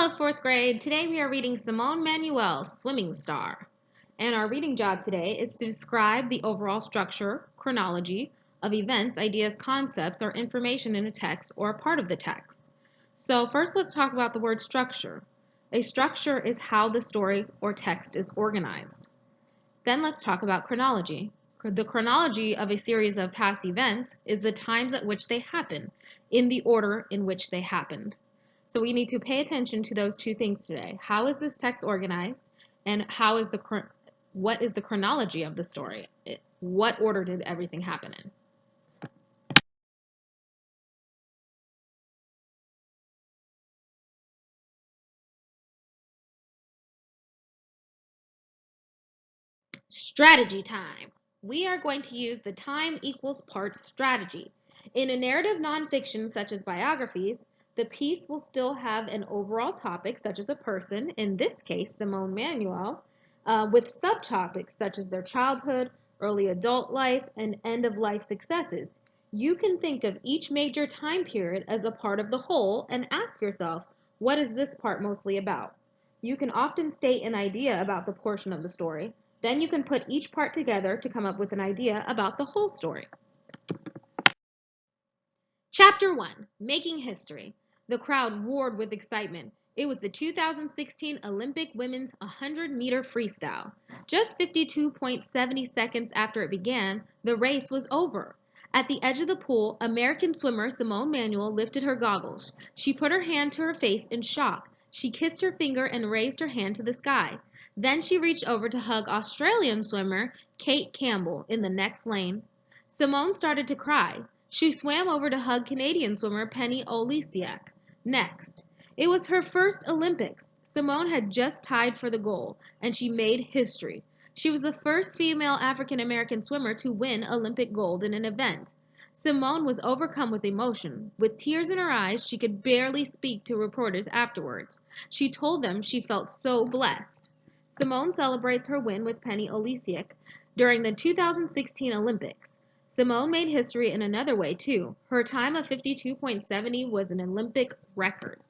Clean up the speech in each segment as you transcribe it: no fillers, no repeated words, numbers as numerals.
Hello, fourth grade. Today we are reading Simone Manuel, Swimming Star. And our reading job today is to describe the overall structure, chronology of events, ideas, concepts, or information in a text or a part of the text. So first let's talk about the word structure. A structure is how the story or text is organized. Then let's talk about chronology. The chronology of a series of past events is the times at which they happen, in the order in which they happened. So we need to pay attention to those two things today. How is this text organized, and what is the chronology of the story? What order did everything happen in? Strategy time. We are going to use the time equals parts strategy. In a narrative nonfiction such as biographies, the piece will still have an overall topic such as a person, in this case Simone Manuel, with subtopics such as their childhood, early adult life, and end-of-life successes. You can think of each major time period as a part of the whole and ask yourself, what is this part mostly about? You can often state an idea about the portion of the story. Then you can put each part together to come up with an idea about the whole story. Chapter 1, Making History. The crowd roared with excitement. It was the 2016 Olympic Women's 100-meter freestyle. Just 52.70 seconds after it began, the race was over. At the edge of the pool, American swimmer Simone Manuel lifted her goggles. She put her hand to her face in shock. She kissed her finger and raised her hand to the sky. Then she reached over to hug Australian swimmer Kate Campbell in the next lane. Simone started to cry. She swam over to hug Canadian swimmer Penny Olesiak. Next. It was her first Olympics. Simone had just tied for the goal, and she made history. She was the first female African-American swimmer to win Olympic gold in an event. Simone was overcome with emotion. With tears in her eyes, she could barely speak to reporters afterwards. She told them she felt so blessed. Simone celebrates her win with Penny Olesiak during the 2016 Olympics. Simone made history in another way, too. Her time of 52.70 was an Olympic record.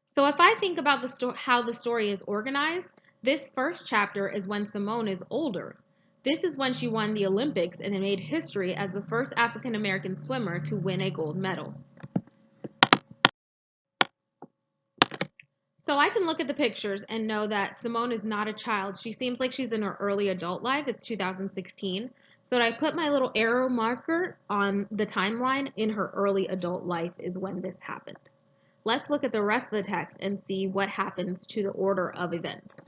So if I think about how the story is organized, this first chapter is when Simone is older. This is when she won the Olympics and made history as the first African American swimmer to win a gold medal. So I can look at the pictures and know that Simone is not a child. She seems like she's in her early adult life. It's 2016. So I put my little arrow marker on the timeline in her early adult life is when this happened. Let's look at the rest of the text and see what happens to the order of events.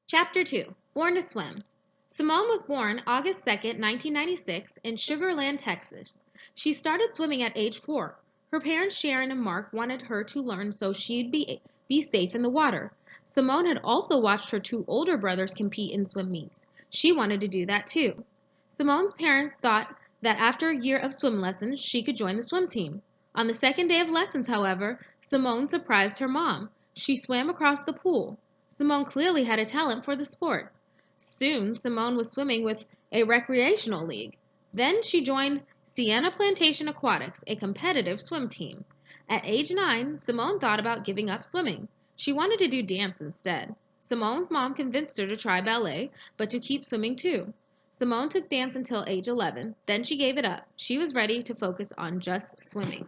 Chapter 2, Born to Swim. Simone was born August 2nd, 1996 in Sugar Land, Texas. She started swimming at age 4. Her parents Sharon and Mark wanted her to learn so she'd be safe in the water. Simone had also watched her two older brothers compete in swim meets. She wanted to do that too. Simone's parents thought that after a year of swim lessons, she could join the swim team. On the second day of lessons, however, Simone surprised her mom. She swam across the pool. Simone clearly had a talent for the sport. Soon, Simone was swimming with a recreational league. Then she joined Sienna Plantation Aquatics, a competitive swim team. At age 9, Simone thought about giving up swimming. She wanted to do dance instead. Simone's mom convinced her to try ballet, but to keep swimming too. Simone took dance until age 11, then she gave it up. She was ready to focus on just swimming.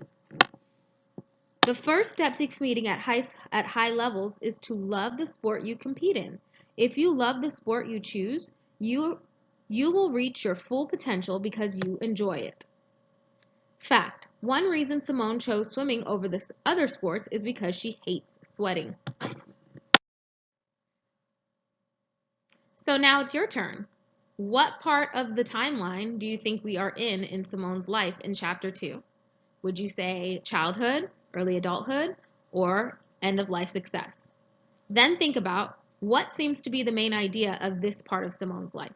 The first step to competing at high levels is to love the sport you compete in. If you love the sport you choose, you will reach your full potential because you enjoy it. Fact: one reason Simone chose swimming over the other sports is because she hates sweating. So now it's your turn. What part of the timeline do you think we are in Simone's life in Chapter 2? Would you say childhood, early adulthood, or end-of-life success? Then think about what seems to be the main idea of this part of Simone's life.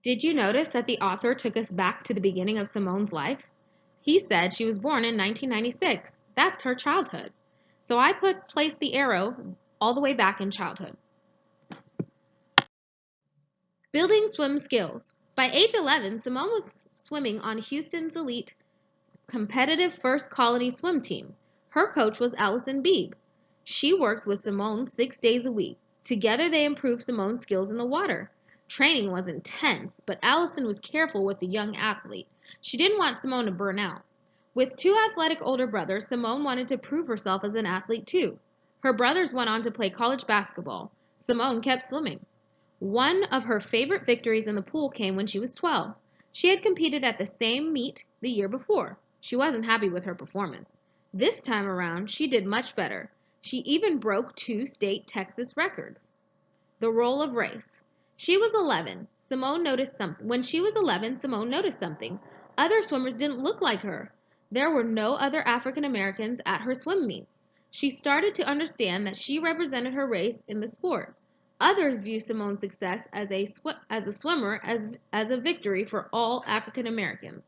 Did you notice that the author took us back to the beginning of Simone's life? He said she was born in 1996. That's her childhood. So I placed the arrow all the way back in childhood. Building swim skills. By age 11, Simone was swimming on Houston's elite competitive First Colony swim team. Her coach was Allison Beebe. She worked with Simone 6 days a week. Together they improved Simone's skills in the water. Training was intense, but Allison was careful with the young athlete. She didn't want Simone to burn out. With two athletic older brothers, Simone wanted to prove herself as an athlete too. Her brothers went on to play college basketball. Simone kept swimming. One of her favorite victories in the pool came when she was 12. She had competed at the same meet the year before. She wasn't happy with her performance. This time around, she did much better. She even broke two state Texas records. The role of race. She was 11. Simone noticed something. When she was 11, Simone noticed something. Other swimmers didn't look like her. There were no other African Americans at her swim meet. She started to understand that she represented her race in the sport. Others view Simone's success as a swimmer as a victory for all African Americans.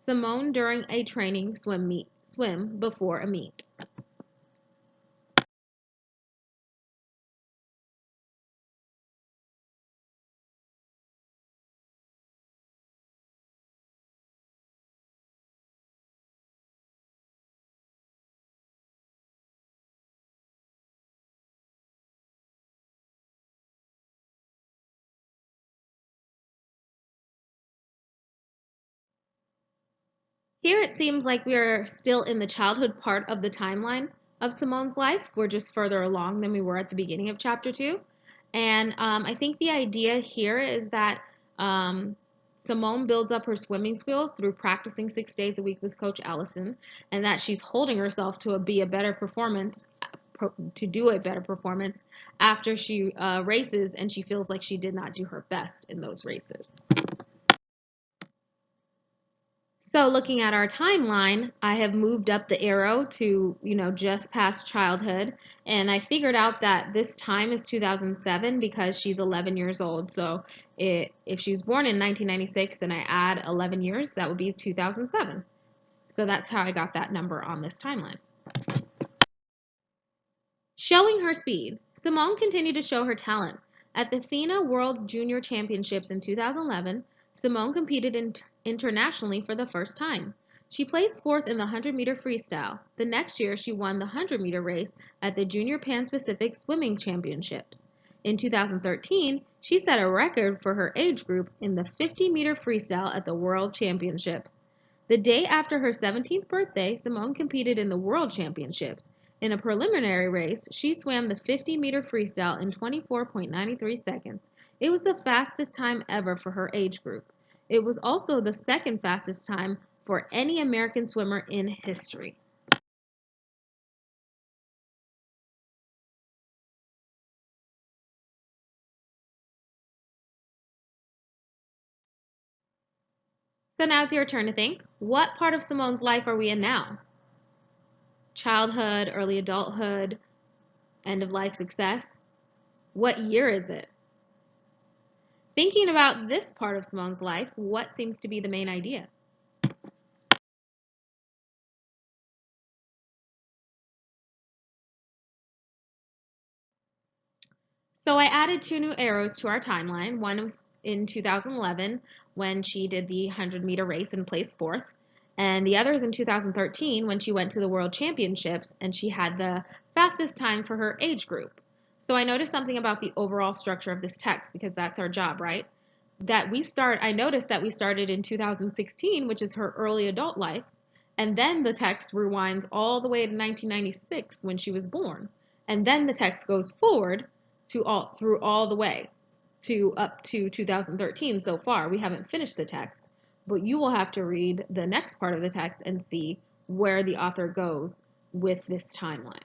Simone during a training swim before a meet. Here it seems like we are still in the childhood part of the timeline of Simone's life. We're just further along than we were at the beginning of chapter 2. And I think the idea here is that Simone builds up her swimming skills through practicing 6 days a week with Coach Allison, and that she's holding herself to do a better performance after she races, and she feels like she did not do her best in those races. So looking at our timeline, I have moved up the arrow to, just past childhood, and I figured out that this time is 2007 because she's 11 years old. So if she was born in 1996 and I add 11 years, that would be 2007. So that's how I got that number on this timeline. Showing her speed. Simone continued to show her talent. At the FINA World Junior Championships in 2011, Simone competed internationally for the first time. She placed fourth in the 100-meter freestyle. The next year, she won the 100-meter race at the Junior Pan-Pacific Swimming Championships. In 2013, she set a record for her age group in the 50-meter freestyle at the World Championships. The day after her 17th birthday, Simone competed in the World Championships. In a preliminary race, she swam the 50-meter freestyle in 24.93 seconds. It was the fastest time ever for her age group. It was also the second fastest time for any American swimmer in history. So now it's your turn to think. What part of Simone's life are we in now? Childhood, early adulthood, end of life success? What year is it? Thinking about this part of Simone's life, what seems to be the main idea? So I added two new arrows to our timeline. One was in 2011 when she did the 100-meter race and placed fourth. And the other is in 2013 when she went to the World Championships and she had the fastest time for her age group. So I noticed something about the overall structure of this text because that's our job, right? I noticed that we started in 2016, which is her early adult life, and then the text rewinds all the way to 1996 when she was born. And then the text goes forward through all the way to up to 2013 so far. We haven't finished the text, but you will have to read the next part of the text and see where the author goes with this timeline.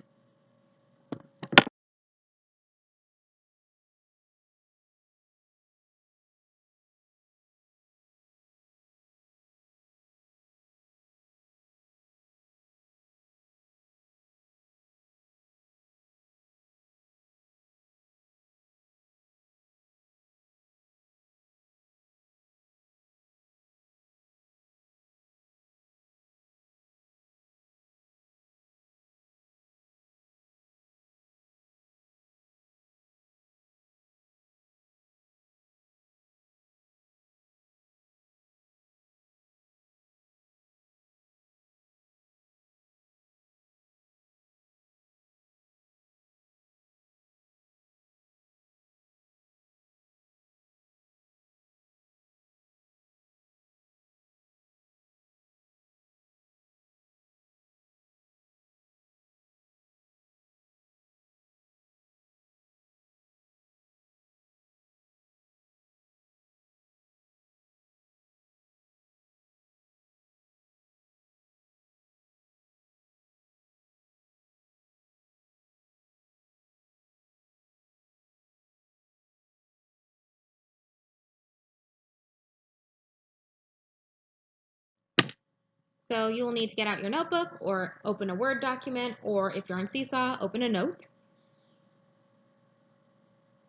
So you will need to get out your notebook or open a Word document, or if you're on Seesaw, open a note.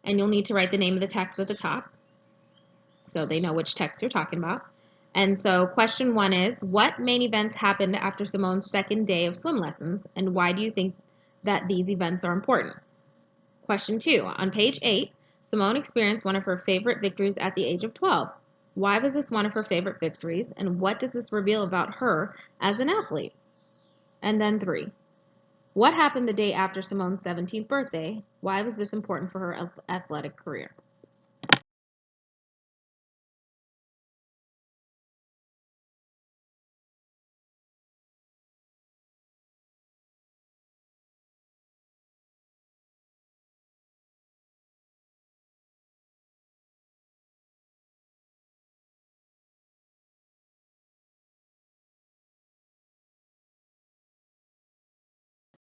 And you'll need to write the name of the text at the top so they know which text you're talking about. And so question 1 is, what main events happened after Simone's second day of swim lessons, and why do you think that these events are important? Question 2, on page 8, Simone experienced one of her favorite victories at the age of 12. Why was this one of her favorite victories, and what does this reveal about her as an athlete? And then 3, what happened the day after Simone's 17th birthday? Why was this important for her athletic career?